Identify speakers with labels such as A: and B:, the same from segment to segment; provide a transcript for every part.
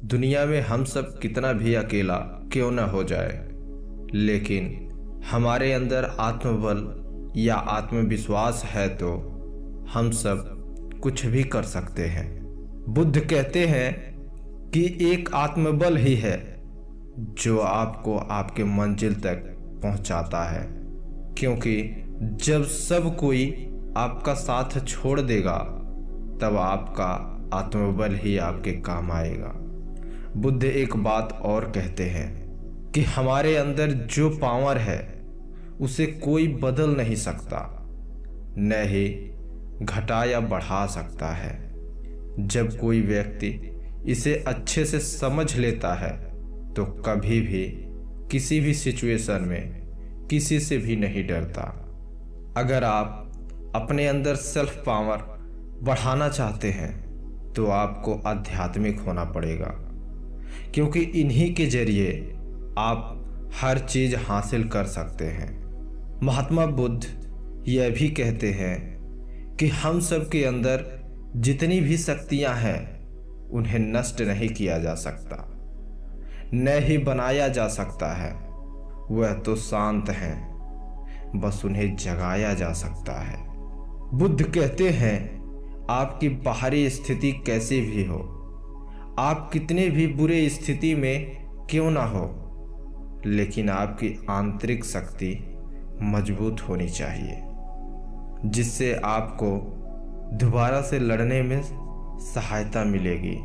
A: दुनिया में हम सब कितना भी अकेला क्यों न हो जाए, लेकिन हमारे अंदर आत्मबल या आत्मविश्वास है तो हम सब कुछ भी कर सकते हैं। बुद्ध कहते हैं कि एक आत्मबल ही है जो आपको आपके मंजिल तक पहुंचाता है, क्योंकि जब सब कोई आपका साथ छोड़ देगा तब आपका आत्मबल ही आपके काम आएगा। बुद्ध एक बात और कहते हैं कि हमारे अंदर जो पावर है उसे कोई बदल नहीं सकता, न ही घटा या बढ़ा सकता है। जब कोई व्यक्ति इसे अच्छे से समझ लेता है तो कभी भी किसी भी सिचुएशन में किसी से भी नहीं डरता। अगर आप अपने अंदर सेल्फ पावर बढ़ाना चाहते हैं तो आपको आध्यात्मिक होना पड़ेगा, क्योंकि इन्हीं के जरिए आप हर चीज हासिल कर सकते हैं। महात्मा बुद्ध यह भी कहते हैं कि हम सब के अंदर जितनी भी शक्तियां हैं उन्हें नष्ट नहीं किया जा सकता, न ही बनाया जा सकता है। वह तो शांत हैं, बस उन्हें जगाया जा सकता है। बुद्ध कहते हैं आपकी बाहरी स्थिति कैसी भी हो, आप कितने भी बुरे स्थिति में क्यों ना हो, लेकिन आपकी आंतरिक शक्ति मजबूत होनी चाहिए, जिससे आपको दोबारा से लड़ने में सहायता मिलेगी।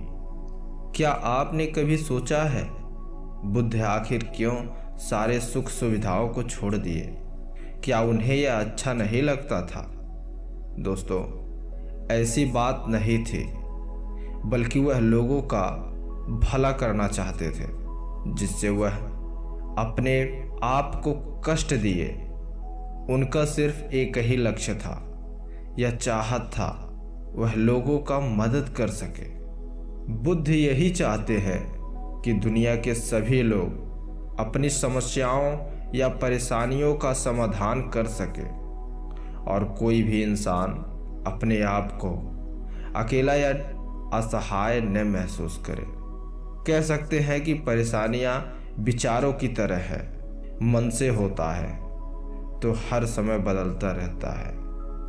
A: क्या आपने कभी सोचा है बुद्ध आखिर क्यों सारे सुख सुविधाओं को छोड़ दिए? क्या उन्हें यह अच्छा नहीं लगता था? दोस्तों, ऐसी बात नहीं थी, बल्कि वह लोगों का भला करना चाहते थे, जिससे वह अपने आप को कष्ट दिए। उनका सिर्फ एक ही लक्ष्य था, यह चाहत था वह लोगों का मदद कर सके। बुद्ध यही चाहते हैं कि दुनिया के सभी लोग अपनी समस्याओं या परेशानियों का समाधान कर सके और कोई भी इंसान अपने आप को अकेला या असहाय न महसूस करे। कह सकते हैं कि परेशानियां विचारों की तरह है, मन से होता है तो हर समय बदलता रहता है।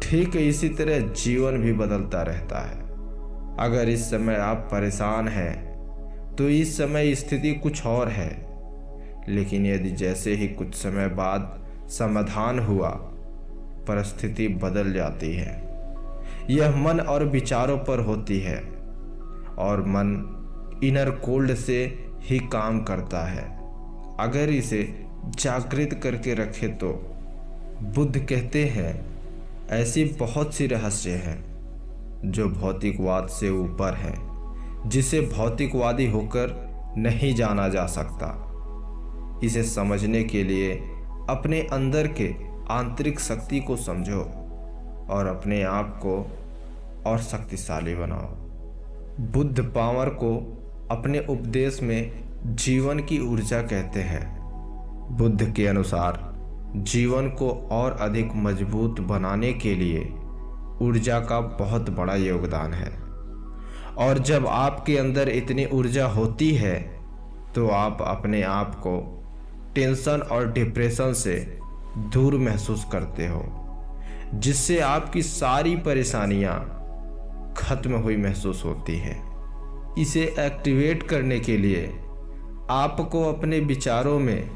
A: ठीक इसी तरह जीवन भी बदलता रहता है। अगर इस समय आप परेशान हैं तो इस समय स्थिति कुछ और है, लेकिन यदि जैसे ही कुछ समय बाद समाधान हुआ, परिस्थिति बदल जाती है। यह मन और विचारों पर होती है और मन इनर कोल्ड से ही काम करता है, अगर इसे जागृत करके रखे तो। बुद्ध कहते हैं ऐसी बहुत सी रहस्य हैं जो भौतिकवाद से ऊपर हैं, जिसे भौतिकवादी होकर नहीं जाना जा सकता। इसे समझने के लिए अपने अंदर के आंतरिक शक्ति को समझो और अपने आप को और शक्तिशाली बनाओ। बुद्ध पावर को अपने उपदेश में जीवन की ऊर्जा कहते हैं। बुद्ध के अनुसार जीवन को और अधिक मजबूत बनाने के लिए ऊर्जा का बहुत बड़ा योगदान है, और जब आपके अंदर इतनी ऊर्जा होती है तो आप अपने आप को टेंशन और डिप्रेशन से दूर महसूस करते हो, जिससे आपकी सारी परेशानियां खत्म हुई महसूस होती हैं। इसे एक्टिवेट करने के लिए आपको अपने विचारों में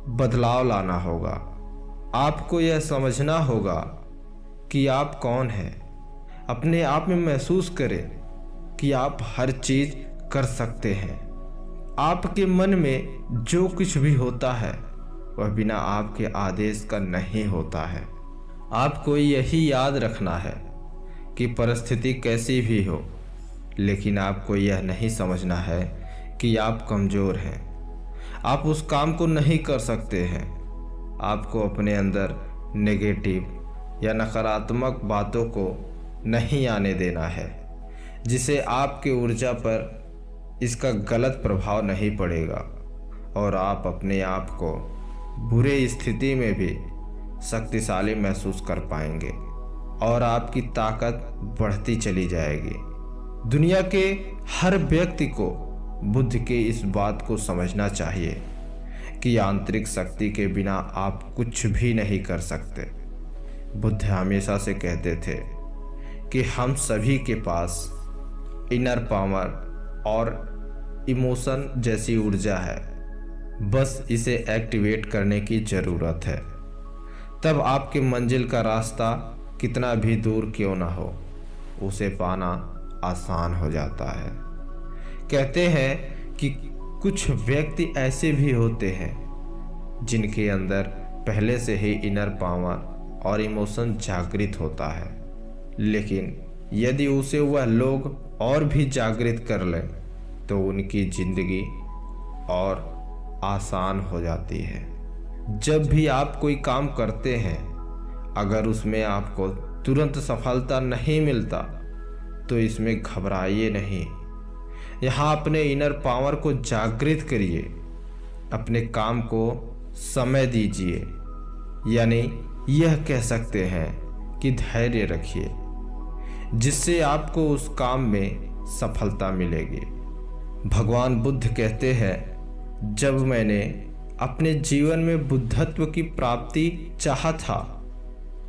A: बदलाव लाना होगा। आपको यह समझना होगा कि आप कौन हैं। अपने आप में महसूस करें कि आप हर चीज कर सकते हैं। आपके मन में जो कुछ भी होता है वह बिना आपके आदेश का नहीं होता है। आपको यही याद रखना है कि परिस्थिति कैसी भी हो, लेकिन आपको यह नहीं समझना है कि आप कमज़ोर हैं, आप उस काम को नहीं कर सकते हैं। आपको अपने अंदर नेगेटिव या नकारात्मक बातों को नहीं आने देना है, जिसे आपके ऊर्जा पर इसका गलत प्रभाव नहीं पड़ेगा और आप अपने आप को बुरे स्थिति में भी शक्तिशाली महसूस कर पाएंगे और आपकी ताकत बढ़ती चली जाएगी। दुनिया के हर व्यक्ति को बुद्ध के इस बात को समझना चाहिए कि आंतरिक शक्ति के बिना आप कुछ भी नहीं कर सकते। बुद्ध हमेशा से कहते थे कि हम सभी के पास इनर पावर और इमोशन जैसी ऊर्जा है, बस इसे एक्टिवेट करने की ज़रूरत है। तब आपके मंजिल का रास्ता कितना भी दूर क्यों ना हो, उसे पाना आसान हो जाता है। कहते हैं कि कुछ व्यक्ति ऐसे भी होते हैं जिनके अंदर पहले से ही इनर पावर और इमोशन जागृत होता है, लेकिन यदि उसे वह लोग और भी जागृत कर लें तो उनकी जिंदगी और आसान हो जाती है। जब भी आप कोई काम करते हैं, अगर उसमें आपको तुरंत सफलता नहीं मिलता तो इसमें घबराइए नहीं। यहाँ अपने इनर पावर को जागृत करिए, अपने काम को समय दीजिए, यानी यह कह सकते हैं कि धैर्य रखिए, जिससे आपको उस काम में सफलता मिलेगी। भगवान बुद्ध कहते हैं, जब मैंने अपने जीवन में बुद्धत्व की प्राप्ति चाहा था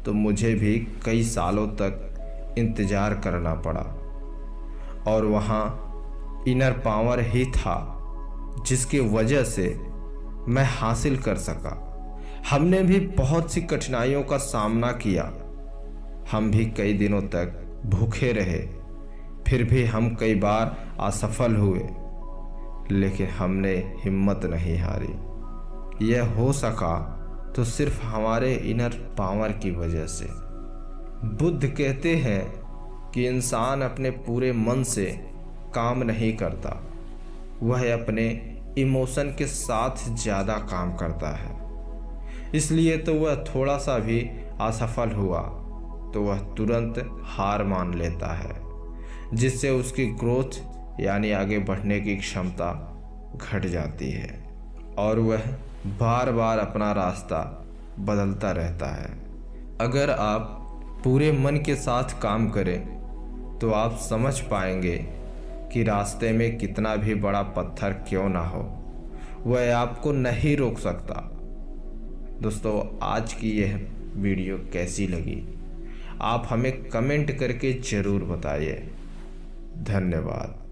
A: तो मुझे भी कई सालों तक इंतजार करना पड़ा, और वहाँ इनर पावर ही था जिसकी वजह से मैं हासिल कर सका। हमने भी बहुत सी कठिनाइयों का सामना किया, हम भी कई दिनों तक भूखे रहे, फिर भी हम कई बार असफल हुए, लेकिन हमने हिम्मत नहीं हारी। यह हो सका तो सिर्फ हमारे इनर पावर की वजह से। बुद्ध कहते हैं कि इंसान अपने पूरे मन से काम नहीं करता, वह अपने इमोशन के साथ ज़्यादा काम करता है। इसलिए तो वह थोड़ा सा भी असफल हुआ तो वह तुरंत हार मान लेता है, जिससे उसकी ग्रोथ यानी आगे बढ़ने की क्षमता घट जाती है और वह बार बार अपना रास्ता बदलता रहता है। अगर आप पूरे मन के साथ काम करें तो आप समझ पाएंगे कि रास्ते में कितना भी बड़ा पत्थर क्यों ना हो, वह आपको नहीं रोक सकता। दोस्तों, आज की यह वीडियो कैसी लगी आप हमें कमेंट करके ज़रूर बताइए। धन्यवाद।